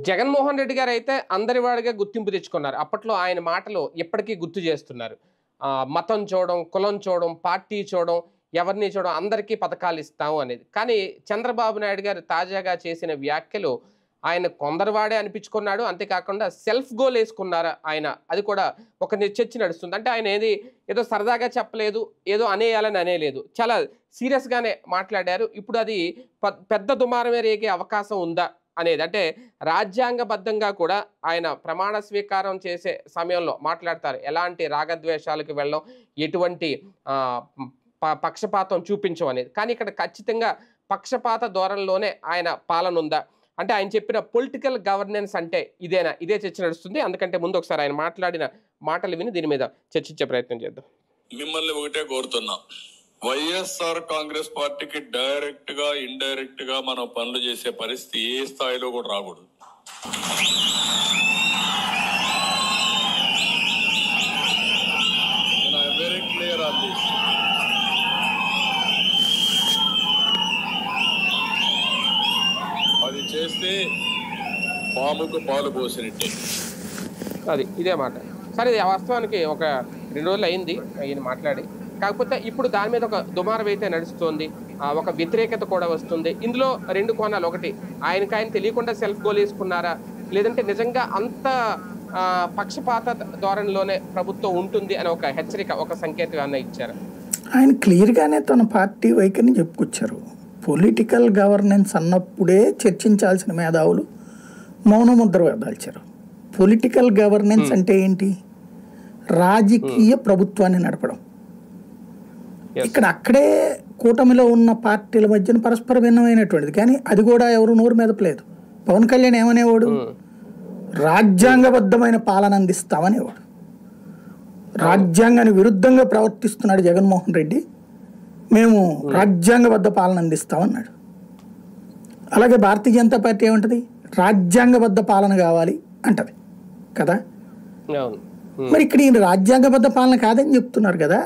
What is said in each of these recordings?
జగన్మోహన్ రెడ్డి గారు అయితే అందరి వాడిగా గుర్తింపు తెచ్చుకున్నారు. అప్పట్లో ఆయన మాటలు ఇప్పటికీ గుర్తు చేస్తున్నారు. మతం చూడడం, కులం చూడడం, పార్టీ చూడడం, ఎవరిని చూడడం, అందరికీ పథకాలు ఇస్తాము అనేది. కానీ చంద్రబాబు నాయుడు గారు తాజాగా చేసిన వ్యాఖ్యలు ఆయన కొందరివాడే అనిపించుకున్నాడు. అంతేకాకుండా సెల్ఫ్ గోల్ వేసుకున్నారా ఆయన, అది కూడా ఒక చర్చ నడుస్తుంది. అంటే ఆయన ఏదో సరదాగా చెప్పలేదు, ఏదో అనేయాలని అనేలేదు, చాలా సీరియస్గానే మాట్లాడారు. ఇప్పుడు అది పెద్ద దుమారమే రేగే అవకాశం ఉందా అనేది, అంటే రాజ్యాంగబద్ధంగా కూడా ఆయన ప్రమాణ స్వీకారం చేసే సమయంలో మాట్లాడతారు, ఎలాంటి రాగద్వేషాలకు వెళ్ళం, ఎటువంటి పక్షపాతం చూపించం అనేది. కానీ ఇక్కడ ఖచ్చితంగా పక్షపాత ధోరణిలోనే ఆయన పాలన ఉందా అంటే, ఆయన చెప్పిన పొలిటికల్ గవర్నెన్స్ అంటే ఇదేనా, ఇదే చర్చ నడుస్తుంది. అందుకంటే ముందు ఒకసారి ఆయన మాట్లాడిన మాటలు విని దీని మీద చర్చించే ప్రయత్నం చేద్దాం. మిమ్మల్ని ఒకటే కోరుతున్నా, వైఎస్ఆర్ కాంగ్రెస్ పార్టీకి డైరెక్ట్ గా ఇండైరెక్ట్ గా మనం పనులు చేసే పరిస్థితి ఏ స్థాయిలో కూడా రాకూడదు. Very clear on this. అది చేస్తే పాముకు పాలు పోసినట్టే. అది ఇదే మాట. సరే, ఇది వాస్తవానికి ఒక 2 రోజులు అయింది ఈయన మాట్లాడి. కాకపోతే ఇప్పుడు దాని మీద ఒక దుమారం అయితే నడుస్తుంది, ఒక వ్యతిరేకత కూడా వస్తుంది. ఇందులో 2 కోణాలు. ఒకటి, ఆయన తెలియకుండా సెల్ఫ్ గోల్ వేసుకున్నారా, లేదంటే నిజంగా అంత పక్షపాత ధోరణిలోనే ప్రభుత్వం ఉంటుంది అని ఒక హెచ్చరిక, ఒక సంకేతం అన్న ఇచ్చారు. ఆయన క్లియర్గానే తన పార్టీ వైఖరిని చెప్పుకొచ్చారు. పొలిటికల్ గవర్నెన్స్ అన్నప్పుడే చర్చించాల్సిన మేధావులు మౌనముద్ర దాల్చారు. పొలిటికల్ గవర్నెన్స్ అంటే ఏంటి? రాజకీయ ప్రభుత్వాన్ని నడపడం. ఇక్కడ అక్కడే కూటమిలో ఉన్న పార్టీల మధ్యన పరస్పర భిన్నమైనటువంటిది. కానీ అది కూడా ఎవరు నోరు మెదపలేదు. పవన్ కళ్యాణ్ ఏమనేవాడు? రాజ్యాంగబద్ధమైన పాలన అందిస్తామనేవాడు. రాజ్యాంగానికి విరుద్ధంగా ప్రవర్తిస్తున్నాడు జగన్మోహన్ రెడ్డి, మేము రాజ్యాంగబద్ధ పాలన అందిస్తామన్నాడు. అలాగే భారతీయ జనతా పార్టీ ఏమంటది? రాజ్యాంగబద్ధ పాలన కావాలి అంటది కదా. మరి ఇక్కడ ఈయన రాజ్యాంగబద్ధ పాలన కాదని చెప్తున్నారు కదా.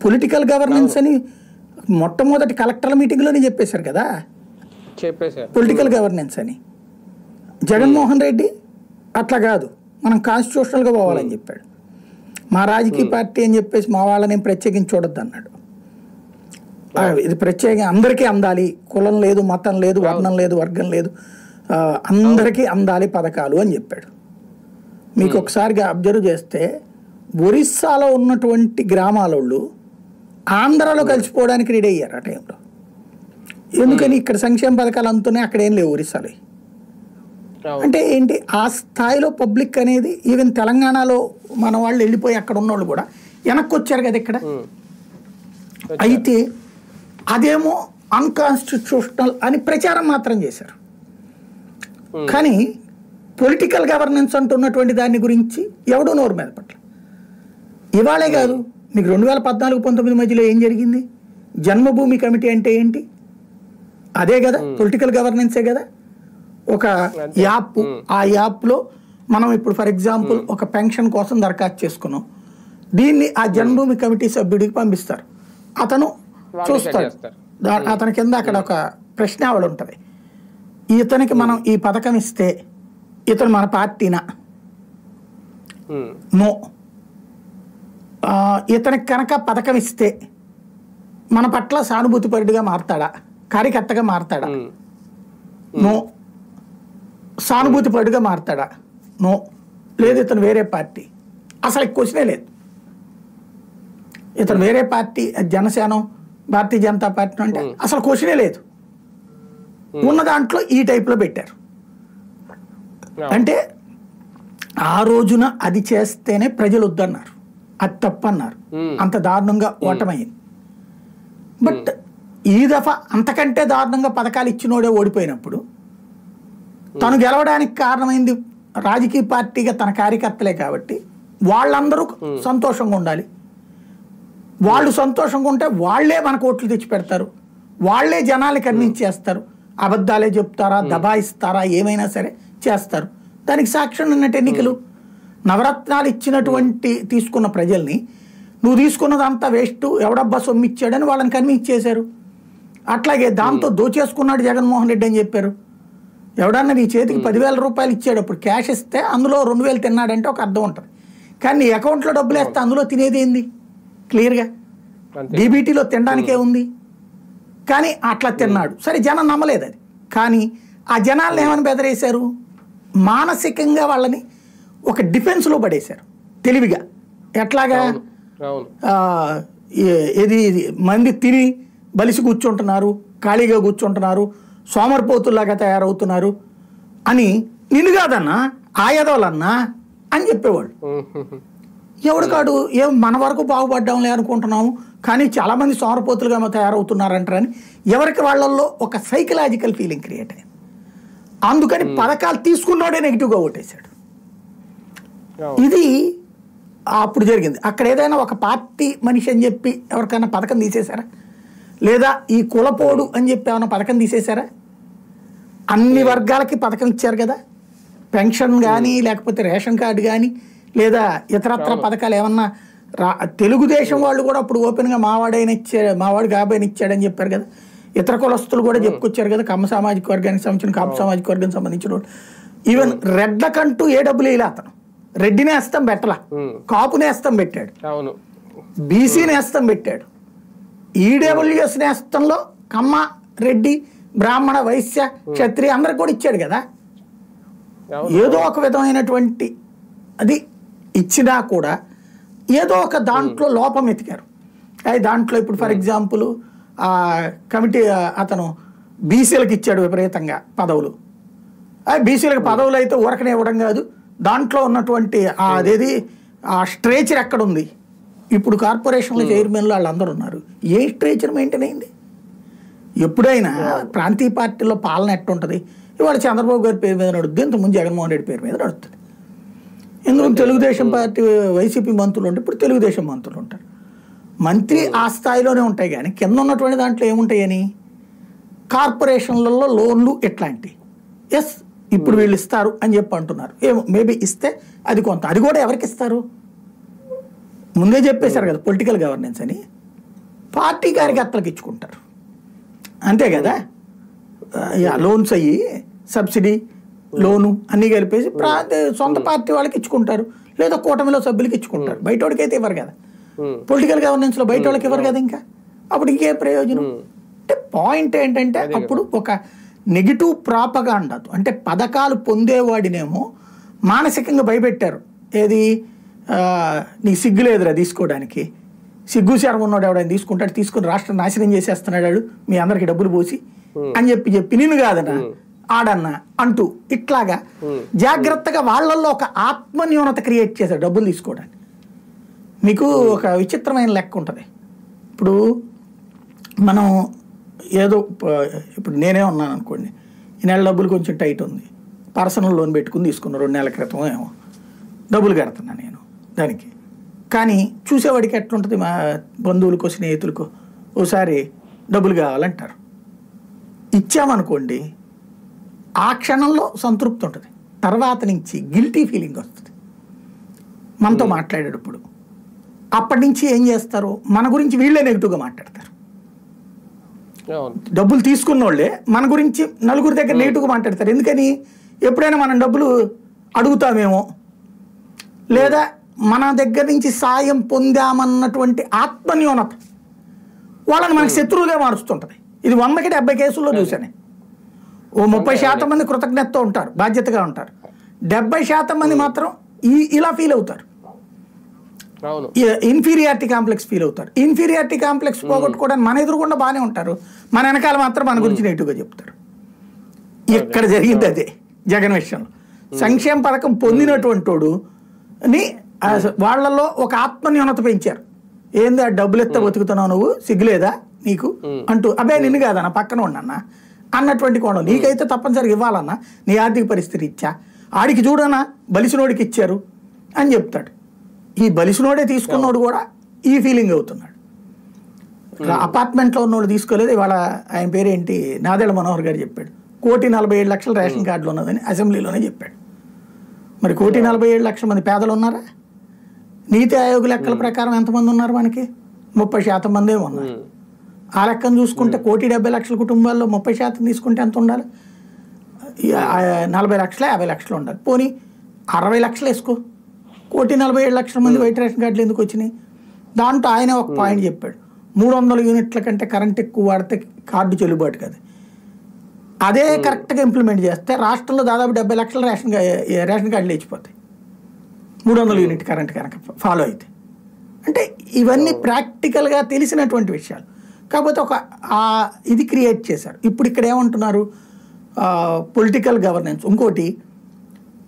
పొలిటికల్ గవర్నెన్స్ అని మొట్టమొదటి కలెక్టర్ల మీటింగ్లోనే చెప్పేశారు కదా, పొలిటికల్ గవర్నెన్స్ అని. జగన్మోహన్ రెడ్డి అట్లా కాదు, మనం కాన్స్టిట్యూషనల్గా పోవాలని చెప్పాడు. మా రాజకీయ పార్టీ అని చెప్పేసి మా వాళ్ళని ప్రత్యేకించి చూడొద్దు అన్నాడు. ఇది ప్రత్యేకంగా అందరికీ అందాలి, కులం లేదు, మతం లేదు, వర్ణం లేదు, వర్గం లేదు, అందరికీ అందాలి పథకాలు అని చెప్పాడు. మీకు ఒకసారిగా అబ్జర్వ్ చేస్తే ఒరిస్సాలో ఉన్నటువంటి గ్రామాలోళ్ళు ఆంధ్రాలో కలిసిపోవడానికి రెడీ అయ్యారు ఆ టైంలో. ఎందుకని? ఇక్కడ సంక్షేమ పథకాలు అందుతున్నాయి, అక్కడ ఏం లేవు ఒరిస్సాలో. అంటే ఏంటి? ఆ స్థాయిలో పబ్లిక్ అనేది, ఈవెన్ తెలంగాణలో మన వాళ్ళు వెళ్ళిపోయి అక్కడ ఉన్నోళ్ళు కూడా వెనక్కి వచ్చారు కదా ఇక్కడ. అయితే అదేమో అన్కాన్స్టిట్యూషనల్ అని ప్రచారం మాత్రం చేశారు. కానీ పొలిటికల్ గవర్నెన్స్ అంటున్నటువంటి దాని గురించి ఎవడో నోరు మీద పట్ల. ఇవాళే కాదు, మీకు 2014-19 మధ్యలో ఏం జరిగింది? జన్మభూమి కమిటీ అంటే ఏంటి? అదే కదా, పొలిటికల్ గవర్నెన్సే కదా. ఒక యాప్, ఆ యాప్లో మనం ఇప్పుడు ఫర్ ఎగ్జాంపుల్ ఒక పెన్షన్ కోసం దరఖాస్తు చేసుకున్నాం, దీన్ని ఆ జన్మభూమి కమిటీ సభ్యుడికి పంపిస్తారు, అతను చూస్తాడు. అతని కింద అక్కడ ఒక ప్రశ్నావళి ఉంటుంది, ఇతనికి మనం ఈ పథకం ఇస్తే ఇతను మన పార్టీనా, నో. ఇతనికి కనుక పథకం ఇస్తే మన పట్ల సానుభూతిపరుడిగా మారతాడా, కార్యకర్తగా మారతాడా, నో. సానుభూతిపరుడిగా మారతాడా, నో. లేదు, ఇతను వేరే పార్టీ, అసలు క్వశ్చనే లేదు. ఇతను వేరే పార్టీ, జనసేన, భారతీయ జనతా పార్టీ అంటే అసలు క్వశ్చనే లేదు. ఉన్న దాంట్లో ఈ టైప్లో పెట్టారు. అంటే ఆ రోజున అది చేస్తేనే ప్రజలు వద్దన్నారు, అది తప్పన్నారు, అంత దారుణంగా ఓటమైంది. బట్ ఈ దఫా అంతకంటే దారుణంగా పథకాలు ఇచ్చినోడే ఓడిపోయినప్పుడు తను గెలవడానికి కారణమైంది రాజకీయ పార్టీగా తన కార్యకర్తలే కాబట్టి వాళ్ళందరూ సంతోషంగా ఉండాలి. వాళ్ళు సంతోషంగా ఉంటే వాళ్లే మనకు ఓట్లు తెచ్చి పెడతారు, వాళ్లే జనాలు కన్విన్స్ చేస్తారు, అబద్ధాలే చెప్తారా, దబాయిస్తారా, ఏమైనా సరే చేస్తారు. దానికి సాక్ష్యం ఉన్నట్టు ఎన్నికలు. నవరత్నాలు ఇచ్చినటువంటి తీసుకున్న ప్రజల్ని నువ్వు తీసుకున్నదంతా వేస్ట్, ఎవడబ్బా సొమ్ము ఇచ్చాడని వాళ్ళని కన్విన్స్ చేశారు. అట్లాగే దాంతో దోచేసుకున్నాడు జగన్మోహన్ రెడ్డి అని చెప్పారు. ఎవడన్నా నీ చేతికి 10,000 రూపాయలు ఇచ్చాడు, అప్పుడు క్యాష్ ఇస్తే అందులో 2,000 తిన్నాడంటే ఒక అర్థం ఉంటుంది. కానీ నీ అకౌంట్లో డబ్బులు వేస్తే అందులో తినేది ఏంది క్లియర్గా? డీబీటీలో తినడానికే ఉంది. కానీ అట్లా తిన్నాడు, సరే జనం నమ్మలేదు అది. కానీ ఆ జనాలను ఏమని బెదిరేశారు? మానసికంగా వాళ్ళని ఒక డిఫెన్స్లో పడేశారు తెలివిగా. ఎట్లాగా? ఇది మంది తిని బలిసి కూర్చుంటున్నారు, ఖాళీగా కూర్చుంటున్నారు, సోమరిపోతుల్లాగా తయారవుతున్నారు అని నిన్ను కాదన్నా ఆయదోలన్నా అని చెప్పేవాళ్ళు. ఎవడికాడు ఏం మన వరకు బాగుపడ్డాంలే అనుకుంటున్నాము, కానీ చాలామంది సోమరిపోతులుగా తయారవుతున్నారంటారని ఎవరికి వాళ్ళల్లో ఒక సైకలాజికల్ ఫీలింగ్ క్రియేట్ అయింది. అందుకని పథకాలు తీసుకున్నాడే నెగిటివ్గా ఓటేశాడు. ఇది అప్పుడు జరిగింది. అక్కడ ఏదైనా ఒక పార్టీ మనిషి అని చెప్పి ఎవరికైనా పథకం తీసేశారా? లేదా ఈ కులపోడు అని చెప్పి ఏమైనా పథకం తీసేశారా? అన్ని వర్గాలకి పథకం ఇచ్చారు కదా, పెన్షన్ కానీ లేకపోతే రేషన్ కార్డు కానీ లేదా ఇతరత్ర పథకాలు ఏమన్నా. తెలుగుదేశం వాళ్ళు కూడా అప్పుడు ఓపెన్గా మావాడు గాబైన ఇచ్చాడని చెప్పారు కదా. ఇతర కులస్తులు కూడా చెప్పుకొచ్చారు కదా, కమ్మ సామాజిక వర్గానికి సంబంధించిన, కాపు సామాజిక వర్గానికి సంబంధించిన వాళ్ళు. ఈవెన్ రెడ్లకంటూ ఏ డబ్బులు వేయలే అతను. రెడ్డి నేస్తం పెట్టలా, కాపు నేస్తం పెట్టాడు, బీసీ నేస్తం పెట్టాడు. ఈడబ్ల్యూఎస్ నేస్తంలో కమ్మ, రెడ్డి, బ్రాహ్మణ, వైశ్య, క్షత్రియ అందరికి కూడా ఇచ్చాడు కదా. ఏదో ఒక విధమైనటువంటి అది ఇచ్చినా కూడా ఏదో ఒక దాంట్లో లోపం ఎతికారు. దాంట్లో ఇప్పుడు ఫర్ ఎగ్జాంపుల్ కమిటీ అతను బీసీలకు ఇచ్చాడు విపరీతంగా పదవులు. బీసీలకు పదవులు అయితే ఊరకనే ఇవ్వడం కాదు, దాంట్లో ఉన్నటువంటి అదేది ఆ స్ట్రేచర్ ఎక్కడుంది? ఇప్పుడు కార్పొరేషన్ల చైర్మన్లు వాళ్ళందరూ ఉన్నారు, ఏ స్ట్రేచర్ మెయింటైన్ అయింది? ఎప్పుడైనా ప్రాంతీయ పార్టీలో పాలన ఎట్టుంటుంది? ఇవాళ చంద్రబాబు గారి పేరు మీద నడుస్తుంది, ఇంతకుముందు జగన్మోహన్ రెడ్డి పేరు మీద నడుస్తుంది. ఎందుకు తెలుగుదేశం పార్టీ వైసీపీ మంత్రులు ఉంటే ఇప్పుడు తెలుగుదేశం మంత్రులు ఉంటారు. మంత్రి ఆ స్థాయిలోనే ఉంటాయి, కానీ కింద ఉన్నటువంటి దాంట్లో ఏముంటాయని కార్పొరేషన్లలో లోన్లు ఎట్లాంటి ఎస్ ఇప్పుడు వీళ్ళు ఇస్తారు అని చెప్పి అంటున్నారు. ఏమో మేబీ ఇస్తే అది కొంత, అది కూడా ఎవరికి ఇస్తారు? ముందే చెప్పేశారు కదా పొలిటికల్ గవర్నెన్స్ అని, పార్టీ కార్యకర్తలకు ఇచ్చుకుంటారు అంతే కదా. లోన్స్ అయ్యి సబ్సిడీ లోను అన్నీ కలిపేసి సొంత పార్టీ వాళ్ళకి ఇచ్చుకుంటారు, లేదా కూటమిలో సభ్యులకి ఇచ్చుకుంటారు. బయట వాళ్ళకి అయితే ఇవ్వరు కదా, పొలిటికల్ గవర్నెన్స్లో బయట వాళ్ళకి ఇవ్వరు కదా. ఇంకా అప్పుడు ఇంకే ప్రయోజనం? అంటే పాయింట్ ఏంటంటే అప్పుడు ఒక నెగిటివ్ ప్రాపగాండా, అంటే పథకాలు పొందేవాడినేమో మానసికంగా భయపెట్టారు. ఏది నీకు సిగ్గు లేదురా తీసుకోవడానికి, సిగ్గు శరం ఉన్నాడు ఎవడైనా తీసుకుంటాడు, తీసుకుని రాష్ట్రం నాశనం చేసేస్తున్నాడు మీ అందరికి డబ్బులు పోసి అని చెప్పి నిన్ను కాదన్నా ఆడన్నా అంటూ ఇట్లాగా జాగ్రత్తగా వాళ్ళల్లో ఒక ఆత్మన్యూనత క్రియేట్ చేశారు డబ్బులు తీసుకోవడానికి. మీకు ఒక విచిత్రమైన లెక్క ఉంటుంది. ఇప్పుడు మనం ఏదో ఇప్పుడు నేనే ఉన్నాను అనుకోండి, ఈ నెల డబ్బులు కొంచెం టైట్ ఉంది, పర్సనల్ లోన్ పెట్టుకుని తీసుకున్నా 2 నెలల క్రితం ఏమో, డబ్బులు కడుతున్నా నేను దానికి. కానీ చూసేవాడికి ఎట్లుంటుంది, మా బంధువులకో స్నేహితులకో ఓసారి డబ్బులు కావాలంటారు, ఇచ్చామనుకోండి ఆ క్షణంలో సంతృప్తి ఉంటుంది, తర్వాత నుంచి గిల్టీ ఫీలింగ్ వస్తుంది మనతో మాట్లాడేటప్పుడు. అప్పటి నుంచి ఏం చేస్తారు, మన గురించి వీళ్ళే నెగిటివ్గా మాట్లాడతారు. డబ్బులు తీసుకున్న వాళ్ళే మన గురించి నలుగురి దగ్గర నెగిటివ్గా మాట్లాడతారు. ఎందుకని? ఎప్పుడైనా మనం డబ్బులు అడుగుతామేమో, లేదా మన దగ్గర నుంచి సాయం పొందామన్నటువంటి ఆత్మన్యూనత వాళ్ళని మనకి శత్రువులుగా మారుస్తుంటుంది. ఇది 100కి 70 కేసుల్లో చూశాను. ఓ 30% మంది కృతజ్ఞతతో ఉంటారు, బాధ్యతగా ఉంటారు, 70% మంది మాత్రం ఇలా ఫీల్ అవుతారు, ఇన్ఫీరియారిటీ కాంప్లెక్స్ ఫీల్ అవుతారు. ఇన్ఫీరియారిటీ కాంప్లెక్స్ పోగొట్టుకోవడానికి మన ఎదురుకుండా బాగానే ఉంటారు, మన వెనకాల మాత్రం మన గురించి నెగిటివ్గా చెప్తారు. ఇక్కడ జరిగింది అదే జగన్ విషయంలో. సంక్షేమ పథకం పొందినటువంటి వాడుని వాళ్ళలో ఒక ఆత్మన్యూనత పెంచారు. ఏంది ఆ డబ్బులు ఎత్త బతుకుతున్నావు నువ్వు, సిగ్గులేదా నీకు అంటూ, అబ్బే నిన్ను కాదన్నా పక్కన ఉండన్నా అన్నటువంటి కోణం. నీకైతే తప్పనిసరిగా ఇవ్వాలన్నా నీ ఆర్థిక పరిస్థితి ఇచ్చా, ఆడికి చూడన్నా బలిసినోడికి ఇచ్చారు అని చెప్తాడు. ఈ బలిసినోడే తీసుకున్నోడు కూడా ఈ ఫీలింగ్ అవుతున్నాడు. అపార్ట్మెంట్లో ఉన్నోడు తీసుకోలేదు. ఇవాళ ఆయన పేరేంటి, నాదెళ్ల మనోహర్ గారు చెప్పాడు 1,47,00,000 రేషన్ కార్డులు ఉన్నదని అసెంబ్లీలోనే చెప్పాడు. మరి 1,47,00,000 మంది పేదలు ఉన్నారా? నీతి ఆయోగ్ లెక్కల ప్రకారం ఎంతమంది ఉన్నారు? మనకి 30% మందే ఉన్నారు. ఆ లెక్కను చూసుకుంటే 1,70,00,000 కుటుంబాల్లో 30% తీసుకుంటే ఎంత ఉండాలి? 40 లక్షలు 50 లక్షలు ఉండాలి. పోనీ 60 లక్షలు వేసుకో, 1,47,00,000 మంది వైట్ రేషన్ కార్డులు ఎందుకు వచ్చినాయి? దాంట్లో ఆయన ఒక పాయింట్ చెప్పాడు, 300 యూనిట్ల కంటే కరెంట్ ఎక్కువ వాడితే కార్డు చెల్లుబాటు కదా. అదే కరెక్ట్గా ఇంప్లిమెంట్ చేస్తే రాష్ట్రంలో దాదాపు 70 లక్షల రేషన్ కార్డులు లేచిపోతాయి 300 యూనిట్ కరెంట్ కనుక ఫాలో అయితే. అంటే ఇవన్నీ ప్రాక్టికల్గా తెలిసినటువంటి విషయాలు. కాకపోతే ఒక ఇది క్రియేట్ చేశారు. ఇప్పుడు ఇక్కడ ఏమంటున్నారు, పొలిటికల్ గవర్నెన్స్. ఇంకోటి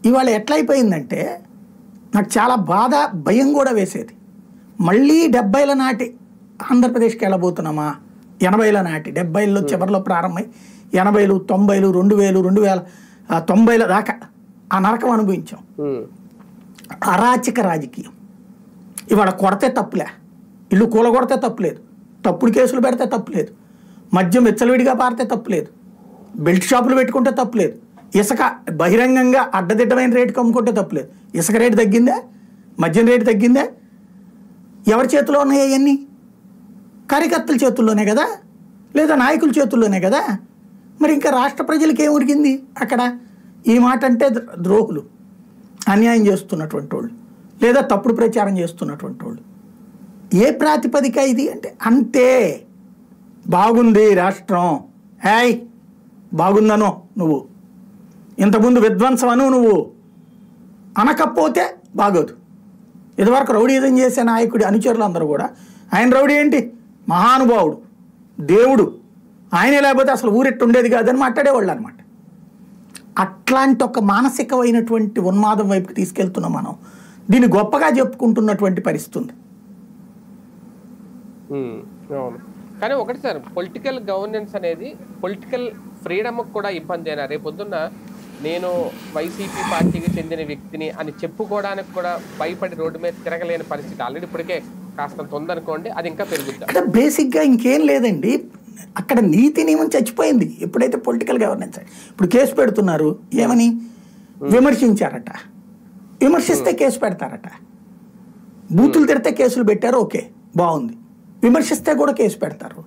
ఇవాళ ఎట్లయిపోయిందంటే నాకు చాలా బాధ, భయం కూడా వేసేది. మళ్ళీ 70ల నాటి ఆంధ్రప్రదేశ్కి వెళ్ళబోతున్నామా? 80ల నాటి, 70ల్లో చివరిలో ప్రారంభమై 80లు 90లు 2000 2090ల దాకా ఆ నరకం అనుభవించాం. అరాచక రాజకీయం. ఇవాళ కొడితే తప్పులే, ఇల్లు కూలగొడితే తప్పులేదు, తప్పుడు కేసులు పెడితే తప్పులేదు, మద్యం విచ్చలవిడిగా పారితే తప్పులేదు, బెల్ట్ షాపులు పెట్టుకుంటే తప్పులేదు, ఇసుక బహిరంగంగా అడ్డదిడ్డమైన రేటుకి అమ్ముకుంటే తప్పులేదు. ఇసుక రేటు తగ్గిందా? మద్యం రేటు తగ్గిందా? ఎవరి చేతిలో ఉన్నాయి అవన్నీ? కార్యకర్తల చేతుల్లోనే కదా, లేదా నాయకుల చేతుల్లోనే కదా. మరి ఇంకా రాష్ట్ర ప్రజలకి ఏం ఉరిగింది అక్కడ? ఈ మాట అంటే ద్రోహులు, అన్యాయం చేస్తున్నటువంటి వాళ్ళు, లేదా తప్పుడు ప్రచారం చేస్తున్నటువంటి వాళ్ళు. ఏ ప్రాతిపదిక ఇది అంటే అంతే. బాగుంది రాష్ట్రం, హాయ్ బాగుందనో నువ్వు, ఇంతకుముందు విధ్వంసం అను నువ్వు, అనకపోతే బాగోదు. ఇదివరకు రౌడీజం చేసే నాయకుడి అనుచరులు అందరూ కూడా ఆయన రౌడీ ఏంటి, మహానుభావుడు, దేవుడు, ఆయనే లేకపోతే అసలు ఊరెట్టు ఉండేది కాదని మాట్లాడేవాళ్ళు అనమాట. అట్లాంటి ఒక మానసికమైనటువంటి ఉన్మాదం వైపుకి తీసుకెళ్తున్నాం మనం. దీన్ని గొప్పగా చెప్పుకుంటున్నటువంటి పరిస్థితి ఉంది. అవును, కానీ ఒకటి సార్, పొలిటికల్ గవర్నెన్స్ అనేది పొలిటికల్ ఫ్రీడమ్కి కూడా ఇబ్బంది అయినా. రేపొద్దున్న నేను వైసీపీ పార్టీకి చెందిన వ్యక్తిని అని చెప్పుకోవడానికి కూడా భయపడి రోడ్డు మీద తిరగలేని పరిస్థితి ఆల్రెడీ ఇప్పటికే కాస్తంత ఉందనుకోండి, అది ఇంకా పెరుగుతుంది. అక్కడ బేసిక్గా ఇంకేం లేదండి, అక్కడ నీతి నియమం చచ్చిపోయింది ఎప్పుడైతే పొలిటికల్ గవర్నెన్స్. ఇప్పుడు కేసు పెడుతున్నారు ఏమని? విమర్శించారట, విమర్శిస్తే కేసు పెడతారట. బూతులు తిడితే కేసులు పెట్టారు, ఓకే బాగుంది. విమర్శిస్తే కూడా కేసు పెడతారు.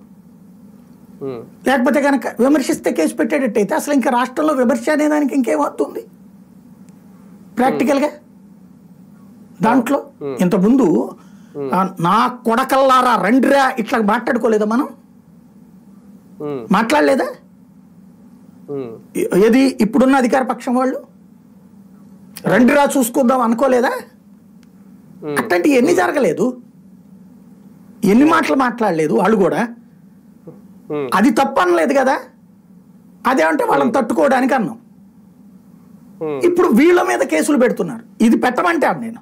లేకపోతే కనుక విమర్శిస్తే కేసు పెట్టేటట్టయితే అసలు ఇంకా రాష్ట్రంలో విమర్శ అనేదానికి ఇంకేమవుతుంది ప్రాక్టికల్గా? దాంట్లో ఇంతకుముందు నా కొడకల్లారా రండిరా ఇట్లా మాట్లాడుకోలేదా మనం? మాట్లాడలేదా? ఏది ఇప్పుడున్న అధికార పక్షం వాళ్ళు రండిరా చూసుకుందాం అనుకోలేదా? అట్లాంటి ఎన్ని జరగలేదు, ఎన్ని మాటలు మాట్లాడలేదు వాళ్ళు కూడా. అది తప్పు అనలేదు కదా, అదేమంటే వాళ్ళని తట్టుకోవడానికి అన్నాం. ఇప్పుడు వీళ్ళ మీద కేసులు పెడుతున్నారు, ఇది పెట్టమంటే నేను.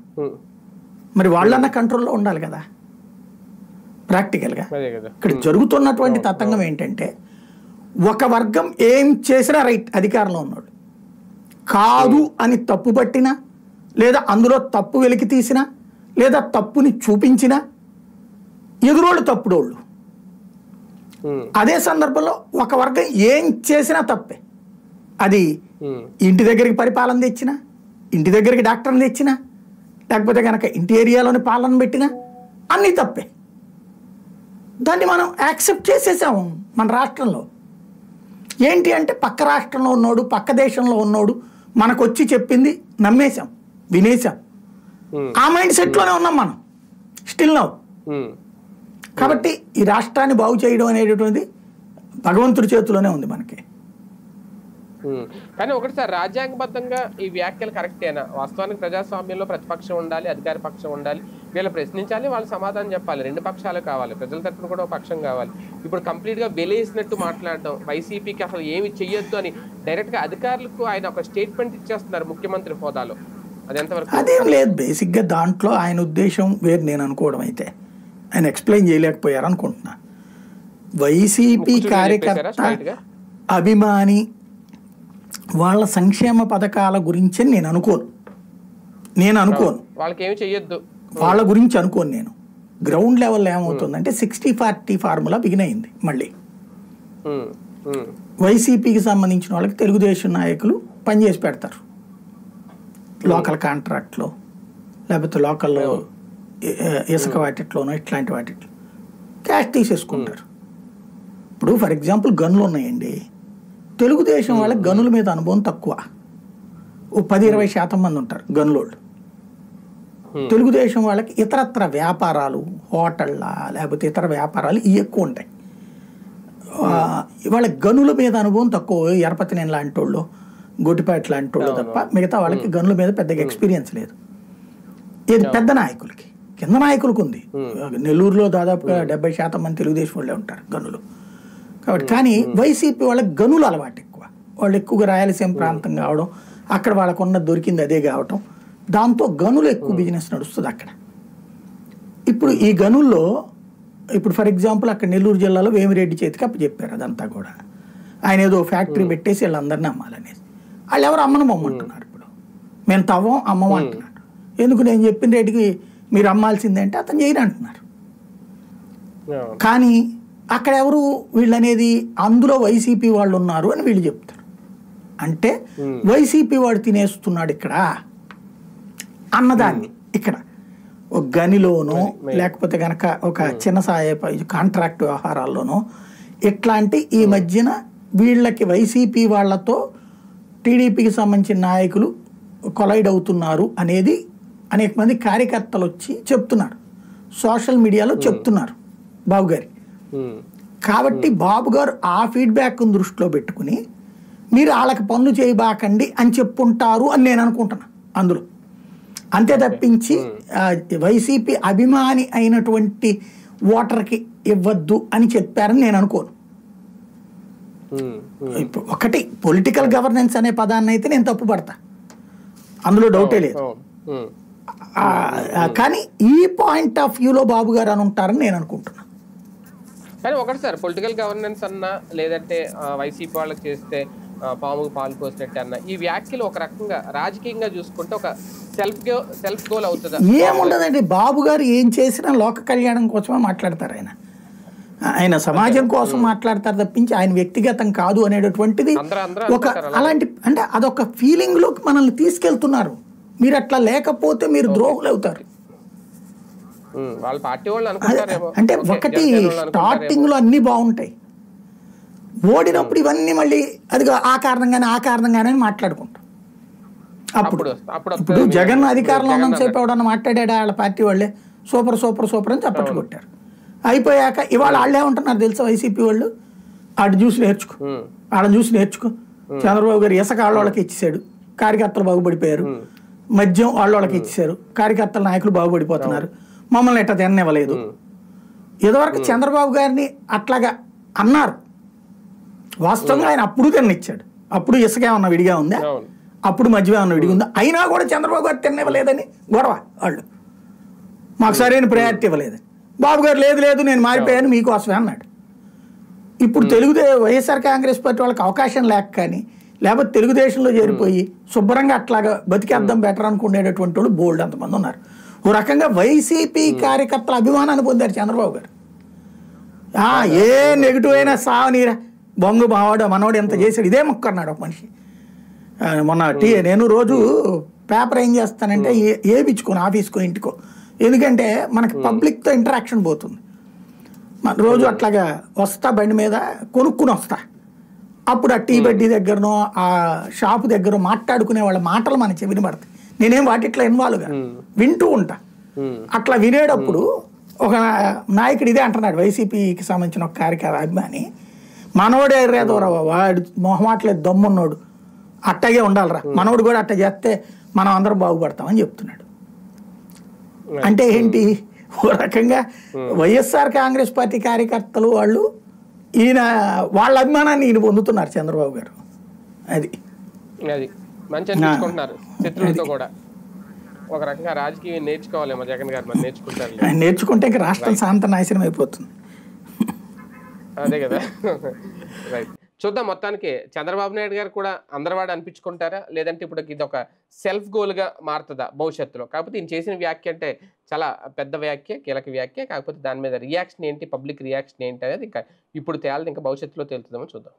మరి వాళ్ళన్న కంట్రోల్లో ఉండాలి కదా ప్రాక్టికల్గా. ఇక్కడ జరుగుతున్నటువంటి తతంగం ఏంటంటే, ఒక వర్గం ఏం చేసినా రైట్, అధికారంలో ఉన్నాడు కాదు అని తప్పు పట్టినా, లేదా అందులో తప్పు వెలికి తీసినా, లేదా తప్పుని చూపించినా ఎదురోళ్ళు తప్పుడోళ్ళు. అదే సందర్భంలో ఒక వర్గం ఏం చేసినా తప్పే. అది ఇంటి దగ్గరికి పరిపాలన తెచ్చినా, ఇంటి దగ్గరికి డాక్టర్ని తెచ్చినా, లేకపోతే కనుక ఇంటి ఏరియాలోని పాలన పెట్టినా అన్నీ తప్పే. దాన్ని మనం యాక్సెప్ట్ చేసేసాము మన రాష్ట్రంలో. ఏంటి అంటే పక్క రాష్ట్రంలో ఉన్నోడు, పక్క దేశంలో ఉన్నోడు మనకు వచ్చి చెప్పింది నమ్మేశాం, వినేశాం. ఆ మైండ్ సెట్లోనే ఉన్నాం మనం స్టిల్ నౌ. కాబట్టి ఈ రాష్ట్రాన్ని బాగు చేయడం అనేటువంటిది భగవంతుడి చేతిలోనే ఉంది మనకి. కానీ ఒకటి సార్, రాజ్యాంగబద్ధంగా ఈ వ్యాఖ్యలు కరెక్టేనా? వాస్తవానికి ప్రజాస్వామ్యంలో ప్రతిపక్షం ఉండాలి, అధికార పక్షం ఉండాలి, వీళ్ళు ప్రశ్నించాలి, వాళ్ళు సమాధానం చెప్పాలి, రెండు పక్షాలు కావాలి, ప్రజల తరపున కూడా ఒక పక్షం కావాలి. ఇప్పుడు కంప్లీట్గా వెలేసినట్టు మాట్లాడడం, వైసీపీకి అసలు ఏమి చెయ్యొద్దు అని డైరెక్ట్గా అధికారులకు ఆయన ఒక స్టేట్మెంట్ ఇచ్చేస్తున్నారు ముఖ్యమంత్రి హోదాలో. అది ఎంతవరకు? అదేం లేదు, బేసిక్గా దాంట్లో ఆయన ఉద్దేశం వేరు నేను అనుకోవడం అయితే ఆయన ఎక్స్ప్లెయిన్ చేయలేకపోయారు అనుకుంటున్నా. వైసీపీ కార్యకర్త, అభిమాని, వాళ్ళ సంక్షేమ పథకాల గురించి నేను అనుకోను. వాళ్ళకి ఏమి చెయ్యొద్దు, వాళ్ళ గురించి అనుకోను నేను. గ్రౌండ్ లెవెల్లో ఏమవుతుందంటే 60-40 ఫార్ములా బిగిన్ అయింది మళ్ళీ. వైసీపీకి సంబంధించిన వాళ్ళకి తెలుగుదేశం నాయకులు పనిచేసి పెడతారు లోకల్ కాంట్రాక్ట్లో, లేకపోతే లోకల్లో ఇసుక వాటిట్లోనో ఇట్లాంటి వాటిట్లో క్యాష్ తీసేసుకుంటారు. ఇప్పుడు ఫర్ ఎగ్జాంపుల్ గన్లు ఉన్నాయండి, తెలుగుదేశం వాళ్ళకి గనుల మీద అనుభవం తక్కువ. ఓ 10-20% మంది ఉంటారు గనులోళ్ళు. తెలుగుదేశం వాళ్ళకి ఇతరత్ర వ్యాపారాలు, హోటళ్ళ లేకపోతే ఇతర వ్యాపారాలు ఇవి ఎక్కువ ఉంటాయి. వాళ్ళ గనుల మీద అనుభవం తక్కువ. ఎరపతినేని లాంటి వాళ్ళు, గొట్టిపేట లాంటి వాళ్ళు తప్ప మిగతా వాళ్ళకి గనుల మీద పెద్దగా ఎక్స్పీరియన్స్ లేదు. ఇది పెద్ద నాయకులకి. కింద నాయకులకు ఉంది. నెల్లూరులో దాదాపుగా 70% మంది తెలుగుదేశం వాళ్ళే ఉంటారు గనులు కాబట్టి. కానీ వైసీపీ వాళ్ళకి గనులు అలవాటు ఎక్కువ. వాళ్ళు ఎక్కువగా రాయలసీమ ప్రాంతం కావడం, అక్కడ వాళ్ళకున్న దొరికింది అదే కావటం, దాంతో గనులు ఎక్కువ బిజినెస్ నడుస్తుంది అక్కడ. ఇప్పుడు ఈ గనుల్లో ఇప్పుడు ఫర్ ఎగ్జాంపుల్ అక్కడ నెల్లూరు జిల్లాలో వేమిరెడ్డి చేతికి అప్పచెప్పారు అదంతా కూడా. ఆయన ఏదో ఫ్యాక్టరీ పెట్టేసి వీళ్ళందరినీ అమ్మాలనేసి. వాళ్ళు ఎవరు అమ్మను అమ్మంటున్నారు. ఇప్పుడు మేము తవ్వం అమ్మం అంటున్నాడు. ఎందుకు నేను చెప్పిన రేటుకి మీరు అమ్మాల్సిందంటే అతను చేయను అంటున్నారు. కానీ అక్కడ ఎవరు వీళ్ళనేది అందులో వైసీపీ వాళ్ళు ఉన్నారు అని వీళ్ళు చెప్తారు. అంటే వైసీపీ వాడు తినేస్తున్నాడు ఇక్కడ అన్నదాన్ని. ఇక్కడ ఒక గనిలోనో లేకపోతే కనుక ఒక చిన్న సాయ కాంట్రాక్ట్ వ్యవహారాల్లోనో ఇట్లాంటి ఈ మధ్యన వీళ్ళకి వైసీపీ వాళ్ళతో టీడీపీకి సంబంధించిన నాయకులు కొలైడ్ అవుతున్నారు అనేది అనేక మంది కార్యకర్తలు వచ్చి చెప్తున్నారు, సోషల్ మీడియాలో చెప్తున్నారు బాబు గారి. కాబట్టి బాబు గారు ఆ ఫీడ్బ్యాక్ను దృష్టిలో పెట్టుకుని మీరు వాళ్ళకి పనులు చేయబాకండి అని చెప్పుంటారు అని నేను అనుకుంటున్నా అందులో. అంతే తప్పించి వైసీపీ అభిమాని అయినటువంటి ఓటర్కి ఇవ్వద్దు అని చెప్పారని నేను అనుకోను. ఇప్పుడు ఒకటి పొలిటికల్ గవర్నెన్స్ అనే పదాన్ని అయితే నేను తప్పు పడతా, అందులో డౌటే లేదు. కానీ ఈ పాయింట్ ఆఫ్ వ్యూలో బాబు గారు అని ఉంటారని నేను అనుకుంటున్నా. కానీ ఒకటి సార్, పొలిటికల్ గవర్నెన్స్ అన్నా లేదంటే వైసీపీ వాళ్ళకి చేస్తే పాముకు పాలు పోసినట్టు అన్న ఈ వ్యాఖ్యలు ఒక రకంగా రాజకీయంగా చూసుకుంటే ఒక సెల్ఫ్ గోల్ అవుతుందా? ఏముండదండి, బాబు గారు ఏం చేసినా లోక కళ్యాణం కోసమే మాట్లాడతారు. ఆయన సమాజం కోసం మాట్లాడతారు తప్పించి ఆయన వ్యక్తిగతం కాదు అనేటటువంటిది ఒక అలాంటి అంటే అదొక ఫీలింగ్ లోకి మనల్ని తీసుకెళ్తున్నారు. మీరు అట్లా లేకపోతే మీరు ద్రోహులు అవుతారు. అంటే ఒకటి స్టార్టింగ్ లో అన్ని బాగుంటాయి, ఓడినప్పుడు ఇవన్నీ మళ్ళీ అది ఆ కారణంగానే మాట్లాడుకుంటాం. ఇప్పుడు జగన్ అధికారంలో ఉన్నంతసేపు ఎవడన్నా మాట్లాడాడు వాళ్ళ పార్టీ వాళ్ళే సూపర్ సూపర్ సూపర్ అని చప్పట్లు కొట్టారు. అయిపోయాక ఇవాళ వాళ్ళే ఉంటున్నారు తెలుసా వైసీపీ వాళ్ళు, ఆడు చూసి నేర్చుకో, వాళ్ళని చూసి నేర్చుకో. చంద్రబాబు గారు ఇసుక వాళ్ళకి ఇచ్చేసాడు, కార్యకర్తలు బాగుపడిపోయారు. మద్యం వాళ్ళకి ఇచ్చేసారు, కార్యకర్తల నాయకులు బాగుపడిపోతున్నారు. మమ్మల్ని ఎట్లా తిననివ్వలేదు. ఇదివరకు చంద్రబాబు గారిని అట్లాగా అన్నారు, వాస్తవంగా ఆయన అప్పుడు తిన్నిచ్చాడు. అప్పుడు ఇసుక ఏమన్నా విడిగా ఉందా, అప్పుడు మద్యం ఏమన్నా విడిగా ఉందా, అయినా కూడా చంద్రబాబు గారు తిననివ్వలేదని గొడవ. వాళ్ళు మాకు సరైన ప్రయారిటీ ఇవ్వలేదని. బాబు గారు లేదు లేదు నేను మారిపోయాను మీకోసమే అన్నాడు. ఇప్పుడు వైఎస్ఆర్ కాంగ్రెస్ పార్టీ వాళ్ళకి అవకాశం లేక కానీ లేకపోతే తెలుగుదేశంలో చేరిపోయి శుభ్రంగా అట్లాగా బతికేద్దాం బెటర్ అనుకునేటటువంటి వాళ్ళు బోల్డ్ అంతమంది ఉన్నారు. ఓ రకంగా వైసీపీ కార్యకర్తల అభిమానాన్ని పొందారు చంద్రబాబు గారు. ఏ నెగిటివ్ అయినా సావనీరా బొంగు మావాడు మనవాడు ఎంత చేశాడు ఇదే మొక్క అన్నాడు ఒక మనిషి మొన్న. నేను రోజు పేపర్ ఏం చేస్తానంటే ఏపించుకోను ఆఫీస్కో ఇంటికో, ఎందుకంటే మనకి పబ్లిక్తో ఇంటరాక్షన్ పోతుంది. రోజు అట్లాగా వస్తా బండి మీద కొనుక్కుని వస్తా, అప్పుడు ఆ టీ బడ్డీ దగ్గరనో ఆ షాపు దగ్గర మాట్లాడుకునే వాళ్ళ మాటలు మన చెవిని పడతాయి. నేనేం వాటిట్లో ఇన్వాల్వ్గా వింటూ ఉంటా. అట్లా వినేటప్పుడు ఒక నాయకుడు ఇదే అంటున్నాడు, వైసీపీకి సంబంధించిన ఒక కార్యకర్త అభిమాని, మనోడే ఎర్రేదోరావు వాడు మొహమాటలేదు దమ్మున్నోడు అట్టగే ఉండాలిరా, మనోడు కూడా అట్ట చేస్తే మనం అందరం బాగుపడతామని చెప్తున్నాడు. అంటే ఏంటి, ఓ రకంగా వైఎస్ఆర్ కాంగ్రెస్ పార్టీ కార్యకర్తలు వాళ్ళు వాళ్ళ అభిమానాన్ని ఈయన పొందుతున్నారు చంద్రబాబు గారు. అది మంచి అనిపించుకుంటున్నారు. శత్రువులతో కూడా ఒక రకంగా రాజకీయం నేర్చుకోవాలేమో జగన్ గారు, మరి నేర్చుకుంటారు. నేర్చుకుంటే ఇంకా రాష్ట్రం శాంత నాశనం అయిపోతుంది. అదే కదా, రైట్. చూద్దాం. మొత్తానికి చంద్రబాబు నాయుడు గారు కూడా అందరివాడు అనిపించుకుంటారా, లేదంటే ఇప్పుడు ఇది ఒక సెల్ఫ్ గోల్గా మారుతుందా భవిష్యత్తులో? కాకపోతే ఈయన చేసిన వ్యాఖ్య అంటే చాలా పెద్ద వ్యాఖ్య, కీలక వ్యాఖ్య. కాకపోతే దాని మీద రియాక్షన్ ఏంటి, పబ్లిక్ రియాక్షన్ ఏంటి అనేది ఇంకా ఇప్పుడు తేలింది, ఇంకా భవిష్యత్తులో తేలుతుందేమో చూద్దాం.